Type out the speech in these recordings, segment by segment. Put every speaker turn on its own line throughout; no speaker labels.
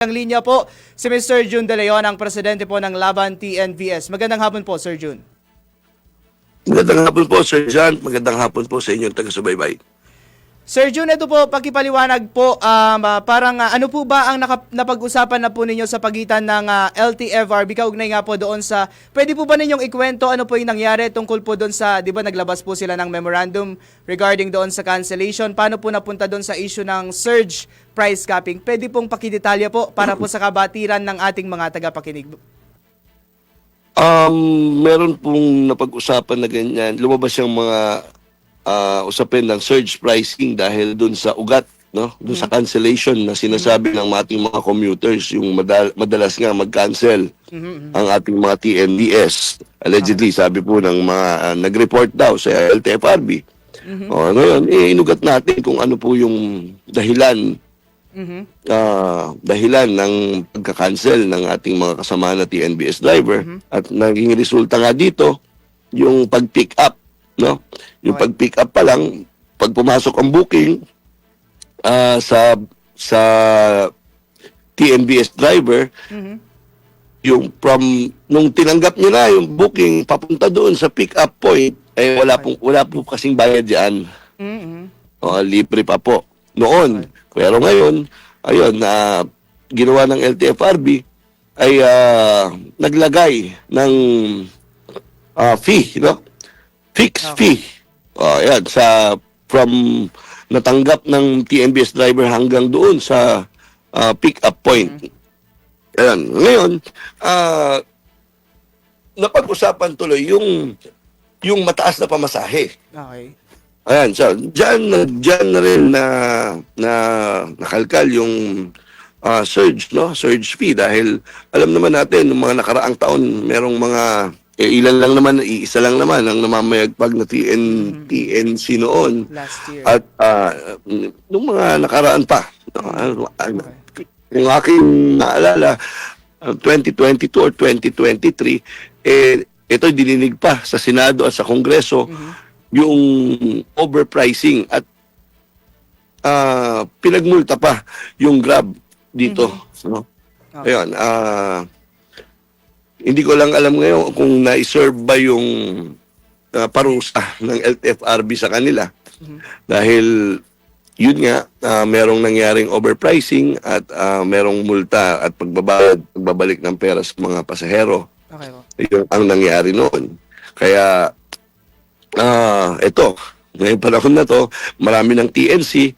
Ang linya po si Mr. June De Leon, ang presidente po ng Laban TNVS. Magandang hapon po, Sir June.
Magandang hapon po, Sir John. Magandang hapon po sa inyong taga-subaybay.
Sir June, ito po, pakipaliwanag po, ano po ba ang napag-usapan na po ninyo sa pagitan ng LTFRB, kaugnay nga po doon sa, pwede po ba ninyong ikwento ano po yung nangyari tungkol po doon sa, di ba naglabas po sila ng memorandum regarding doon sa cancellation, paano po napunta doon sa issue ng surge price capping? Pwede pong pakidetalya po para po sa kabatiran ng ating mga tagapakinig.
Meron pong napag-usapan na ganyan. Lumabas yung mga usapin ng surge pricing dahil dun sa ugat, no? Dun sa cancellation na sinasabi ng ating mga commuters, yung madalas nga mag-cancel ang ating mga TNVS. Allegedly, sabi po ng mga nag-report daw sa LTFRB. Ngayon, inugat natin kung ano po yung dahilan ng pagka-cancel ng ating mga kasama na TNVS driver at naging resulta nga dito yung pag-pick up, no? Yung pag-pick up pa lang, pag pumasok ang booking sa TNVS driver, yung nung tinanggap niya na yung booking papunta doon sa pick up point, wala po kasing bayad diyan. Libre pa po noon. Pero ngayon, ayun, ginawa ng LTFRB ay naglagay ng fee, no? Fixed fee. Ayan, from natanggap ng TNVS driver hanggang doon sa pick-up point. Ayan, ngayon, napag-usapan tuloy yung mataas na pamasahe.
Okay.
Ayan, so diyan na rin na nakalkal yung surge, no? Surge fee dahil alam naman natin ng mga nakaraang taon merong mga isa lang naman ang namamayagpag na TNC noon.
Last year.
At nung mga nakaraan pa, yung aking naalala, 2022 or 2023, ito dininig pa sa Senado at sa Kongreso yung overpricing at pinagmulta pa yung Grab dito. No? Ayun, hindi ko lang alam ngayon kung na-serve ba yung parusa ng LTFRB sa kanila. Dahil yun nga, merong nangyaring overpricing at merong multa at pagbabalik ng pera sa mga pasahero.
Okay po.
Yun ang nangyari noon. Kaya, ito, ngayong panahon na to, marami ng TNC,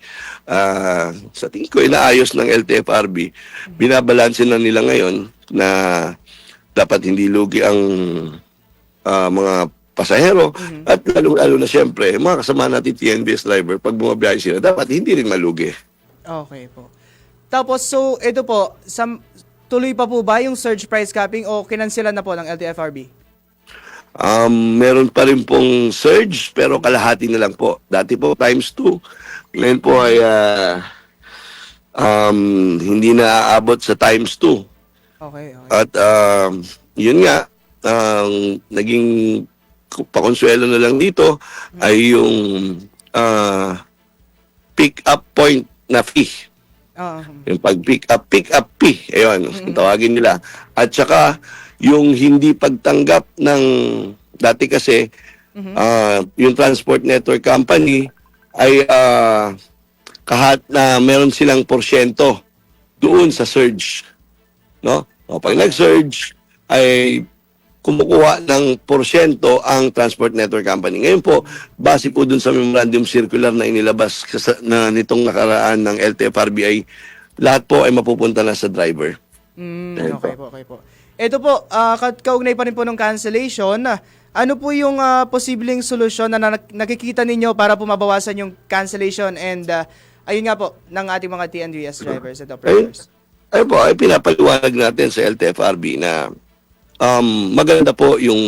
sa tingin ko inaayos ng LTFRB, binabalansin na nila ngayon na dapat hindi lugi ang mga pasahero at lalo na siyempre, mga kasama natin TNVS driver, pag bumabiyahe sila, dapat hindi rin malugi.
Okay po. Tapos, so, ito po, tuloy pa po ba yung surge price capping o kinansilan na po ng LTFRB?
Meron pa rin pong surge, pero kalahati na lang po. Dati po, times 2. Ngayon po ay hindi na aabot sa times 2.
Okay.
At yun nga, ang naging pakonsuelo na lang dito ay yung pick-up point na fee. Yung pag-pick up fee, ayun, tawagin nila. At saka, yung hindi pagtanggap ng, dati kasi, yung Transport Network Company ay kahit na meron silang porsyento doon sa surge. No? O, pag nag-surge, ay kumukuha ng porsyento ang Transport Network Company. Ngayon po, base po dun sa memorandum circular na inilabas na nitong nakaraan ng LTFRB ay lahat po ay mapupunta na sa driver.
Okay po. Ito po, kaugnay pa rin po ng cancellation, ano po yung posibleng solusyon na nakikita ninyo para po mabawasan yung cancellation and ayun nga po, ng ating mga TNVS drivers and operators?
Ayun po, ay pinapaliwanag natin sa LTFRB na maganda po yung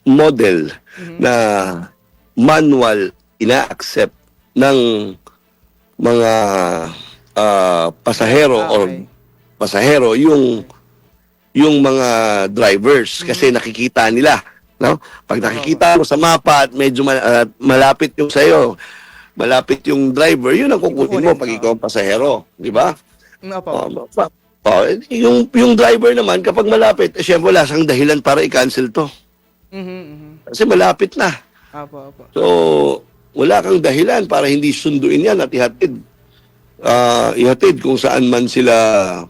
model na manual ina-accept ng mga pasahero yung mga drivers kasi nakikita nila, no? Pag nakikita mo sa mapa at medyo malapit yung sayo, malapit yung driver, yun ang kukunin mo pag ikaw ang pasahero, di ba?
Opo.
Yung driver naman, kapag malapit, syempre wala siyang dahilan para i-cancel to. Kasi malapit na.
Opo.
So, wala kang dahilan para hindi sunduin yan at ihatid kung saan man sila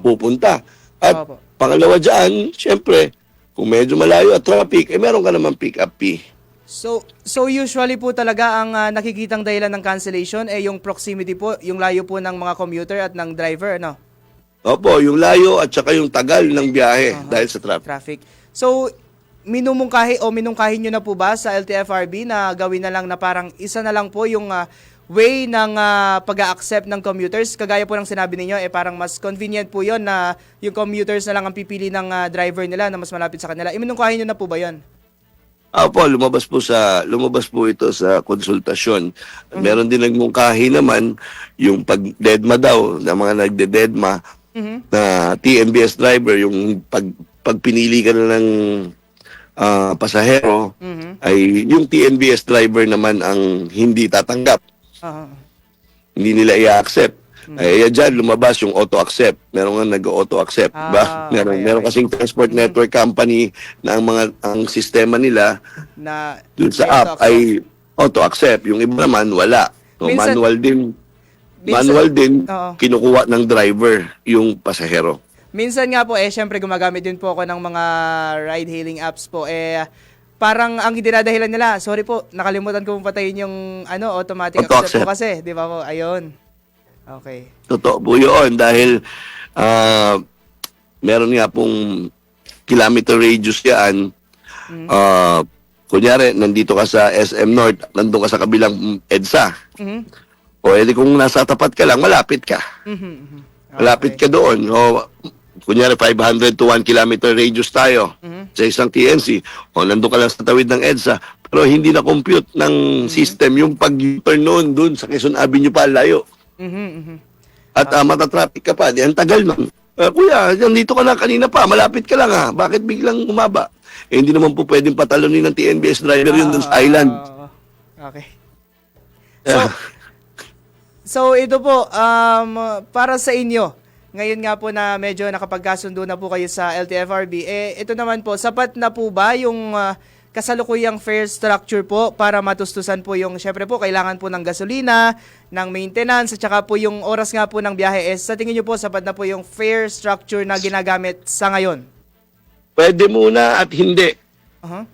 pupunta. At
Opo.
pangalawa dyan, syempre, kung medyo malayo at traffic, meron ka naman pick-up fee.
So usually po talaga ang nakikitang dahilan ng cancellation yung proximity po, yung layo po ng mga commuter at ng driver, no?
Opo, yung layo at saka yung tagal ng biyahe dahil sa traffic.
Traffic. So minungkahi nyo na po ba sa LTFRB na gawin na lang na parang isa na lang po yung way ng pag-a-accept ng commuters? Kagaya po ng sinabi ninyo, parang mas convenient po yon na yung commuters na lang ang pipili ng driver nila na mas malapit sa kanila. Minungkahi nyo na po ba yon?
Opo, lumabas po ito sa konsultasyon. Meron din nagmungkahi naman yung pag-dedma daw, na mga nagde-dedma na TNBS driver, yung pag pinili ka na ng pasahero, ay yung TNBS driver naman ang hindi tatanggap. Hindi nila i-accept. Ay dyan lumabas yung auto-accept. Meron nga nag-auto-accept. Diba? Meron kasing transport network company na ang sistema nila
Na
dun sa app ay auto-accept. Yung iba naman wala. So, manual din kinukuha ng driver yung pasahero.
Minsan nga po syempre gumagamit din po ako ng mga ride-hailing apps po parang ang dinadahilan nila, sorry po, nakalimutan ko patayin yung automatic accept po kasi, di ba po? Ayun. Okay.
Totoo po yun dahil meron nga pong kilometer radius yan. Kunyari, nandito ka sa SM North, nandun ka sa kabilang EDSA. O edi kung nasa tapat ka lang, malapit ka. Malapit ka doon. O, kunyari, 500 to 1 kilometer radius tayo sa isang TNC. O, nandun ka lang sa tawid ng EDSA. Pero hindi na-compute ng system yung pag-turn noon doon sa Quezon Avenue pa, layo. At matatraffic ka pa. Di, ang tagal nun. Kuya, nandito ka na kanina pa. Malapit ka lang ha. Bakit biglang umaba? Hindi naman po pwedeng patalonin ng TNBS driver yun dun sa island.
Okay. So ito po, para sa inyo, ngayon nga po na medyo nakapagkasundo na po kayo sa LTFRB, ito naman po, sapat na po ba yung kasalukuyang fare structure po para matustusan po yung, syempre po, kailangan po ng gasolina, ng maintenance, at saka po yung oras nga po ng biyahe. Sa tingin nyo po, sapat na po yung fare structure na ginagamit sa ngayon?
Pwede muna at hindi.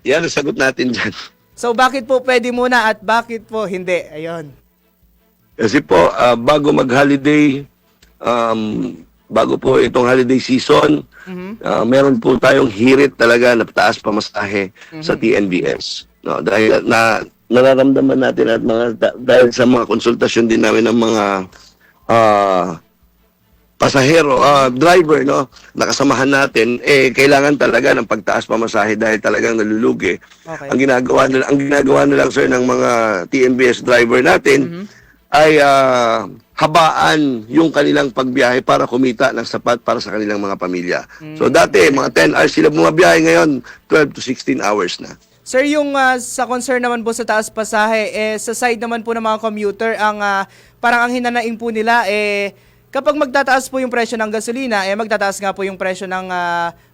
Yan ang sagot natin dyan.
So, bakit po pwede muna at bakit po hindi? Ayun.
Kasi po, bago mag-holiday, bago po itong holiday season, meron po tayong hirit talaga na taas pamasahe sa TNBS. No, dahil nararamdaman natin at dahil sa mga konsultasyon din namin ng mga pasahero, driver, no, nakasamahan natin, kailangan talaga ng pagtaas pamasahe dahil talagang nalulugi.
Okay.
Ang ginagawa na lang sir ng mga TNBS driver natin ay habaan yung kanilang pagbiyahe para kumita ng sapat para sa kanilang mga pamilya. So dati, mga 10 hours sila bumabiyahe, ngayon 12 to 16 hours na.
Sir, yung sa concern naman po sa taas pasahe, sa side naman po ng mga commuter, parang ang hinanaing po nila, kapag magtataas po yung presyo ng gasolina, magtataas nga po yung presyo ng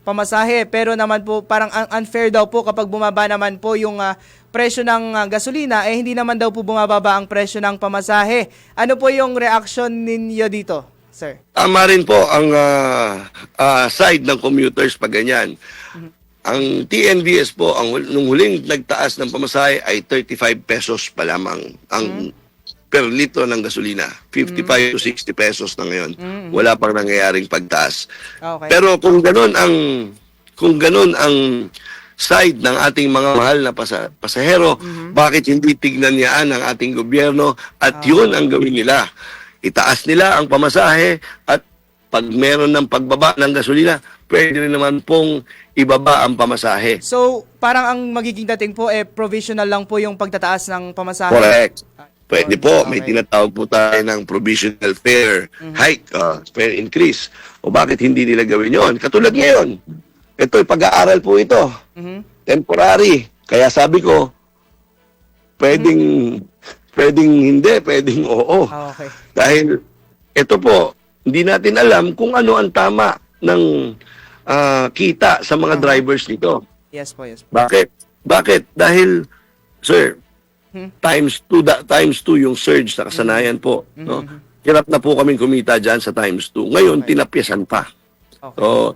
pamasahe. Pero naman po, parang unfair daw po kapag bumaba naman po yung presyo ng gasolina, hindi naman daw po bumababa ang presyo ng pamasahe. Ano po yung reaction ninyo dito, sir?
Tama rin po ang side ng commuters pag ganyan. Ang TNBS po, nung huling nagtaas ng pamasahe ay 35 pesos pa lamang ang per litro ng gasolina. 55 to 60 pesos na ngayon. Wala pang nangyayaring pagtaas.
Okay.
Pero kung ganun ang side ng ating mga mahal na pasahero, bakit hindi tignan niyaan ng ating gobyerno at yun ang gawin nila? Itaas nila ang pamasahe at pag meron ng pagbaba ng gasolina, pwede rin naman pong ibaba ang pamasahe.
So, parang ang magiging dating po, provisional lang po yung pagtataas ng pamasahe?
Correct. Pwede po,
Okay.
may tinatawag po tayo ng provisional fare hike, fare increase. O bakit hindi nila gawin yon? Katulad ngayon, ito'y pag-aaral po ito. Temporary. Kaya sabi ko, pwedeng hindi, pwedeng oo.
Okay.
Dahil ito po, hindi natin alam kung ano ang tama ng kita sa mga drivers nito.
Yes po, yes po.
Bakit? Bakit? Dahil, sir, times 2 yung surge sa kasanayan po. No? Hirap na po kaming kumita dyan sa times 2. Ngayon, tinapyasan pa.
Okay.
So,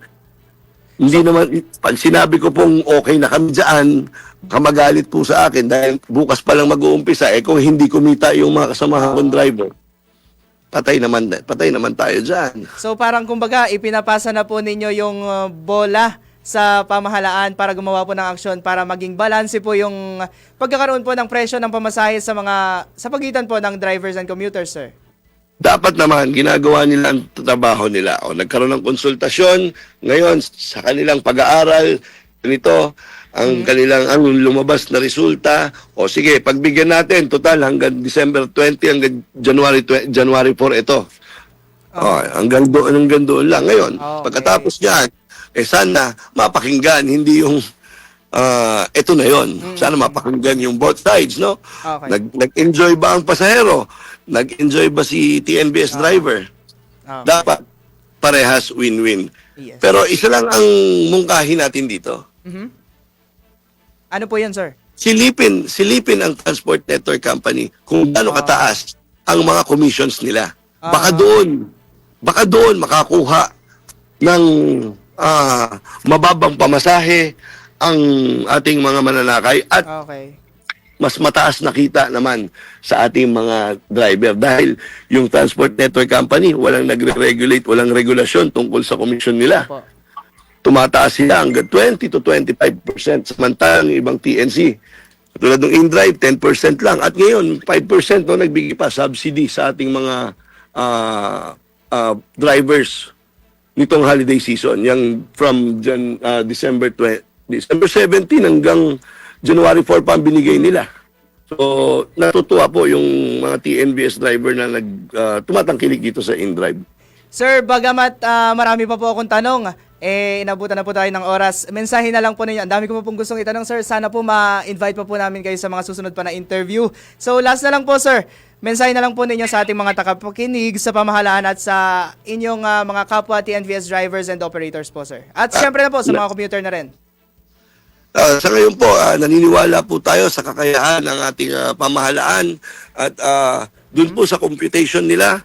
hindi naman, pag sinabi ko pong okay na kami dyan, kamagalit po sa akin dahil bukas pa lang mag-uumpisa, kung hindi kumita yung mga kasamahan kong driver, patay naman tayo dyan.
So parang kumbaga ipinapasa na po ninyo yung bola sa pamahalaan para gumawa po ng aksyon para maging balanse po yung pagkakaroon po ng presyo ng pamasahe sa pagitan po ng drivers and commuters, sir.
Dapat naman ginagawa nila ang trabaho nila. O nagkaroon ng konsultasyon ngayon sa kanilang pag-aaral, ganito ang kanilang ang lumabas na resulta. O sige, pagbigyan natin total hanggang December 20 hanggang January 4 ito. Hanggang doon lang ngayon.
Okay.
Pagkatapos niyan, sana mapakinggan hindi yung ito na yon. Sana mapakinggan yung both sides, no?
Okay.
Nag-enjoy ba ang pasahero? Nag-enjoy ba si TNBS driver?
Okay.
Dapat parehas win-win.
Yes.
Pero isa lang ang mungkahi natin dito.
Ano po yan, sir?
Silipin ang Transport Network Company kung gaano kataas ang mga commissions nila. Baka doon makakuha ng mababang pamasahe ang ating mga mananakay at
Okay.
mas mataas na kita naman sa ating mga driver dahil yung Transport Network Company walang nagre-regulate, walang regulasyon tungkol sa commission nila.
Po.
Tumataas sila hanggang 20 to 25%, samantalang ibang TNC tulad ng InDrive 10% lang at ngayon 5% no nagbigay pa subsidy sa ating mga drivers nitong holiday season, yang from December 17 hanggang January 4 pa ang binigay nila. So natutuwa po yung mga TNBS driver na tumatangkilik dito sa InDrive.
Sir, bagamat marami pa po akong tanong, inabutan na po tayo ng oras. Mensahe na lang po ninyo. Ang dami ko po pong gustong itanong, sir. Sana po ma-invite pa po namin kayo sa mga susunod pa na interview. So last na lang po, sir. Mensahe na lang po ninyo sa ating mga tagapakinig, sa pamahalaan at sa inyong mga kapwa TNVS drivers and operators po, sir. At syempre na po sa mga commuter na rin.
Sa ngayon po, naniniwala po tayo sa kakayahan ng ating pamahalaan at dun po sa computation nila,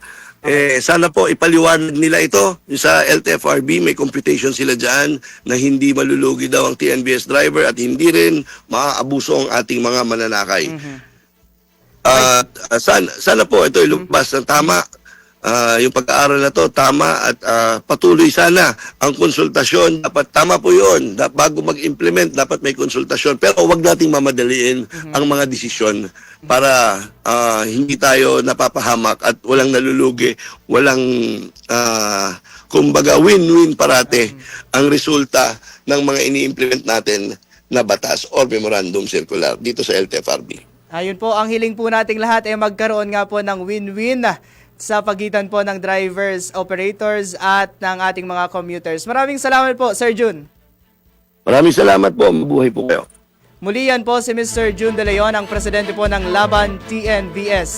sana po ipaliwanag nila ito. Sa LTFRB, may computation sila dyan na hindi malulugi daw ang TNBS driver at hindi rin maaabuso ang ating mga mananakay. Sana po ito ilumabas ng tama. Yung pag-aaral na to tama at patuloy sana ang konsultasyon. Dapat tama po yun. Bago mag-implement, dapat may konsultasyon. Pero huwag nating mamadaliin ang mga desisyon para hindi tayo napapahamak at walang nalulugi, walang kumbaga win-win parate ang resulta ng mga ini-implement natin na batas or memorandum circular dito sa LTFRB.
Ayun po, ang hiling po nating lahat ay magkaroon nga po ng win-win sa pagitan po ng drivers, operators at ng ating mga commuters. Maraming salamat po, Sir Jun.
Maraming salamat po. Mabuhay po kayo.
Muli yan po si Mr. Jun De Leon, ang presidente po ng Laban TNVS.